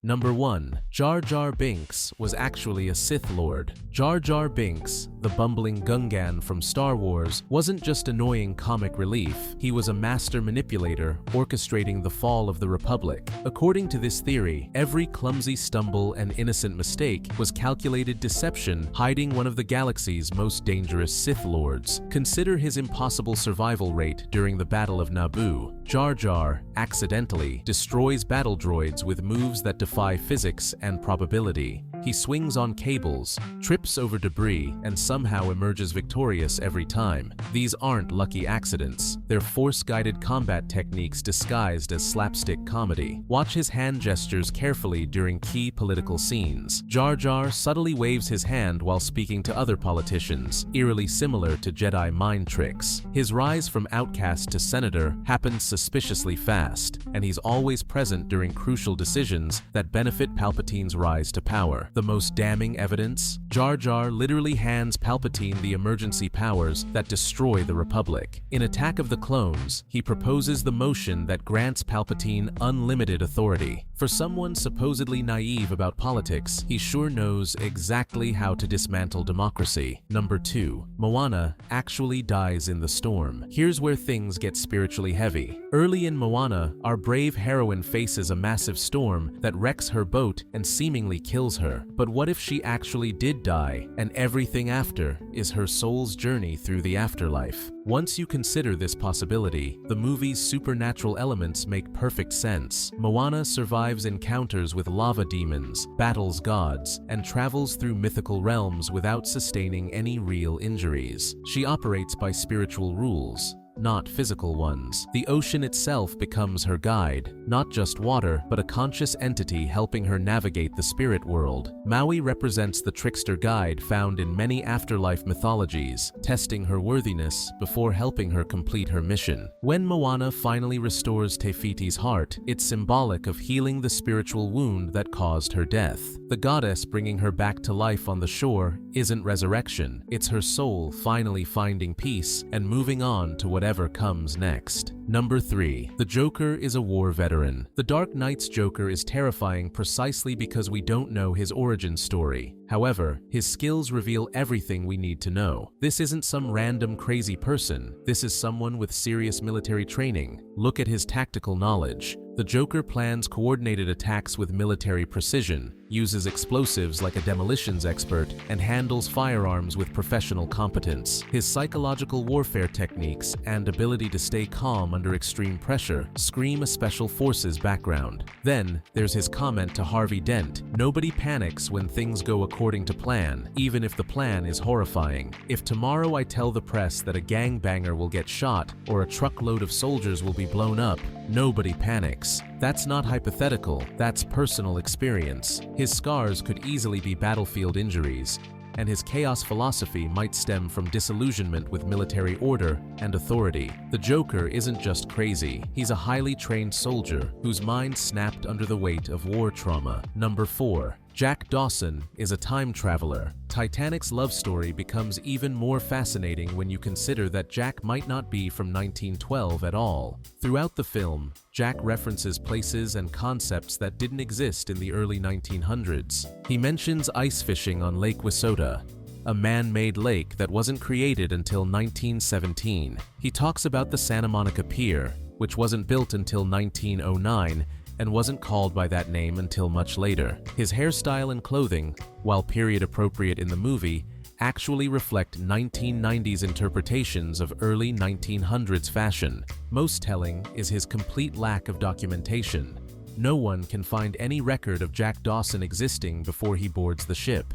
Number 1. Jar Binks was actually a Sith Lord. Jar Binks, the bumbling Gungan from Star Wars, wasn't just annoying comic relief, he was a master manipulator orchestrating the fall of the Republic. According to this theory, every clumsy stumble and innocent mistake was calculated deception hiding one of the galaxy's most dangerous Sith Lords. Consider his impossible survival rate during the Battle of Naboo. Jar Jar accidentally destroys battle droids with moves that defy physics and probability. He swings on cables, trips over debris, and somehow emerges victorious every time. These aren't lucky accidents. They're force-guided combat techniques disguised as slapstick comedy. Watch his hand gestures carefully during key political scenes. Jar Jar subtly waves his hand while speaking to other politicians, eerily similar to Jedi mind tricks. His rise from outcast to senator happens suspiciously fast, and he's always present during crucial decisions that benefit Palpatine's rise to power. The most damning evidence? Jar Jar literally hands Palpatine the emergency powers that destroy the Republic. In Attack of the Clones, he proposes the motion that grants Palpatine unlimited authority. For someone supposedly naive about politics, he sure knows exactly how to dismantle democracy. Number 2. Moana actually dies in the storm. Here's where things get spiritually heavy. Early in Moana, our brave heroine faces a massive storm that wrecks her boat and seemingly kills her. But what if she actually did die, and everything after is her soul's journey through the afterlife? Once you consider this possibility, the movie's supernatural elements make perfect sense. Moana survives encounters with lava demons, battles gods, and travels through mythical realms without sustaining any real injuries. She operates by spiritual rules, not physical ones. The ocean itself becomes her guide, not just water, but a conscious entity helping her navigate the spirit world. Maui represents the trickster guide found in many afterlife mythologies, testing her worthiness before helping her complete her mission. When Moana finally restores Te Fiti's heart, it's symbolic of healing the spiritual wound that caused her death. The goddess bringing her back to life on the shore isn't resurrection, it's her soul finally finding peace and moving on to whatever comes next. Number 3. The Joker is a war veteran. The Dark Knight's Joker is terrifying precisely because we don't know his origin story. However, his skills reveal everything we need to know. This isn't some random crazy person. This is someone with serious military training. Look at his tactical knowledge. The Joker plans coordinated attacks with military precision, uses explosives like a demolitions expert, and handles firearms with professional competence. His psychological warfare techniques and ability to stay calm under extreme pressure scream a special forces background. Then, there's his comment to Harvey Dent: "Nobody panics when things go according to plan, even if the plan is horrifying. If tomorrow I tell the press that a gangbanger will get shot or a truckload of soldiers will be blown up, nobody panics." That's not hypothetical, that's personal experience. His scars could easily be battlefield injuries, and his chaos philosophy might stem from disillusionment with military order and authority. The Joker isn't just crazy, he's a highly trained soldier whose mind snapped under the weight of war trauma. Number 4. Jack Dawson is a time traveler. Titanic's love story becomes even more fascinating when you consider that Jack might not be from 1912 at all. Throughout the film, Jack references places and concepts that didn't exist in the early 1900s. He mentions ice fishing on Lake Wissota, a man-made lake that wasn't created until 1917. He talks about the Santa Monica Pier, which wasn't built until 1909, and wasn't called by that name until much later. His hairstyle and clothing, while period appropriate in the movie, actually reflect 1990s interpretations of early 1900s fashion. Most telling is his complete lack of documentation. No one can find any record of Jack Dawson existing before he boards the ship.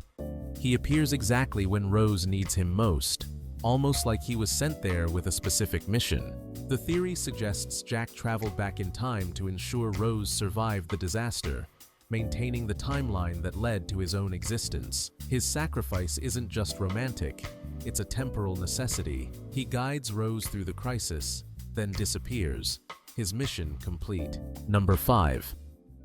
He appears exactly when Rose needs him most, almost like he was sent there with a specific mission. The theory suggests Jack traveled back in time to ensure Rose survived the disaster, maintaining the timeline that led to his own existence. His sacrifice isn't just romantic, it's a temporal necessity. He guides Rose through the crisis, then disappears, his mission complete. Number 5.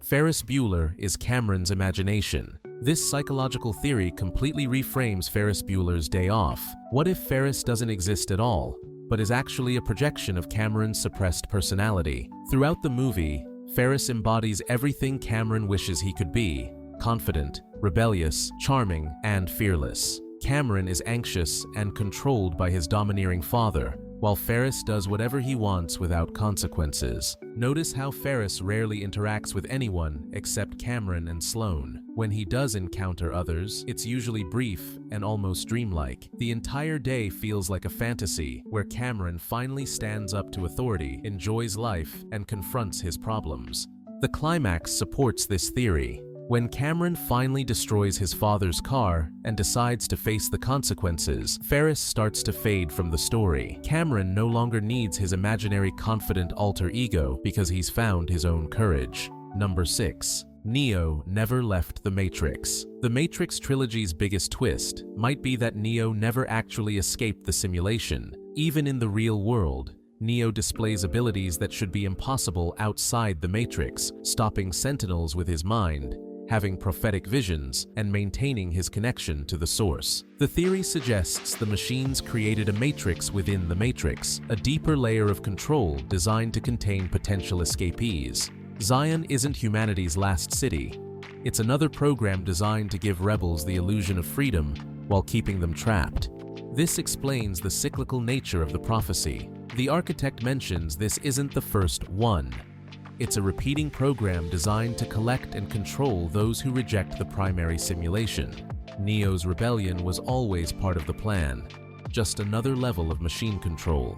Ferris Bueller is Cameron's imagination. This psychological theory completely reframes Ferris Bueller's Day Off. What if Ferris doesn't exist at all, but is actually a projection of Cameron's suppressed personality? Throughout the movie, Ferris embodies everything Cameron wishes he could be: confident, rebellious, charming, and fearless. Cameron is anxious and controlled by his domineering father, while Ferris does whatever he wants without consequences. Notice how Ferris rarely interacts with anyone except Cameron and Sloane. When he does encounter others, it's usually brief and almost dreamlike. The entire day feels like a fantasy, where Cameron finally stands up to authority, enjoys life, and confronts his problems. The climax supports this theory. When Cameron finally destroys his father's car and decides to face the consequences, Ferris starts to fade from the story. Cameron no longer needs his imaginary confident alter ego because he's found his own courage. Number 6. Neo never left the Matrix. The Matrix trilogy's biggest twist might be that Neo never actually escaped the simulation. Even in the real world, Neo displays abilities that should be impossible outside the Matrix, stopping Sentinels with his mind, having prophetic visions, and maintaining his connection to the source. The theory suggests the machines created a matrix within the matrix, a deeper layer of control designed to contain potential escapees. Zion isn't humanity's last city. It's another program designed to give rebels the illusion of freedom while keeping them trapped. This explains the cyclical nature of the prophecy. The architect mentions this isn't the first one. It's a repeating program designed to collect and control those who reject the primary simulation. Neo's rebellion was always part of the plan, just another level of machine control.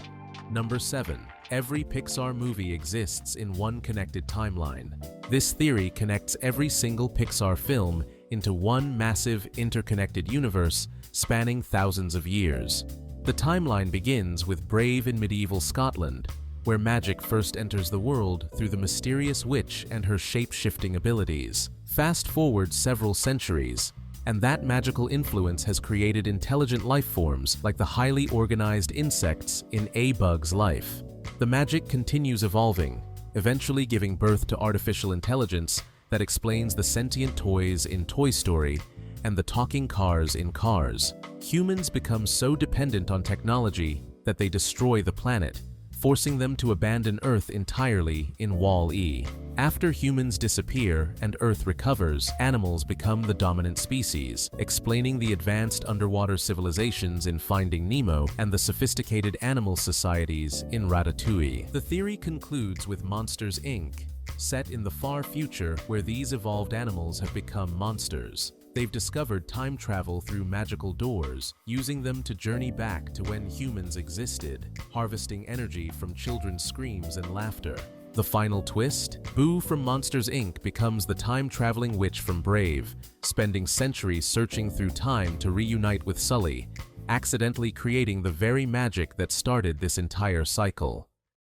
Number 7. Every Pixar movie exists in one connected timeline. This theory connects every single Pixar film into one massive, interconnected universe spanning thousands of years. The timeline begins with Brave in medieval Scotland, where magic first enters the world through the mysterious witch and her shape-shifting abilities. Fast forward several centuries, and that magical influence has created intelligent life forms like the highly organized insects in A Bug's life. The magic continues evolving, eventually giving birth to artificial intelligence that explains the sentient toys in Toy Story and the talking cars in Cars. Humans become so dependent on technology that they destroy the planet, forcing them to abandon Earth entirely in Wall-E. After humans disappear and Earth recovers, animals become the dominant species, explaining the advanced underwater civilizations in Finding Nemo and the sophisticated animal societies in Ratatouille. The theory concludes with Monsters, Inc., set in the far future where these evolved animals have become monsters. They've discovered time travel through magical doors, using them to journey back to when humans existed, harvesting energy from children's screams and laughter. The final twist? Boo from Monsters, Inc. becomes the time-traveling witch from Brave, spending centuries searching through time to reunite with Sully, accidentally creating the very magic that started this entire cycle.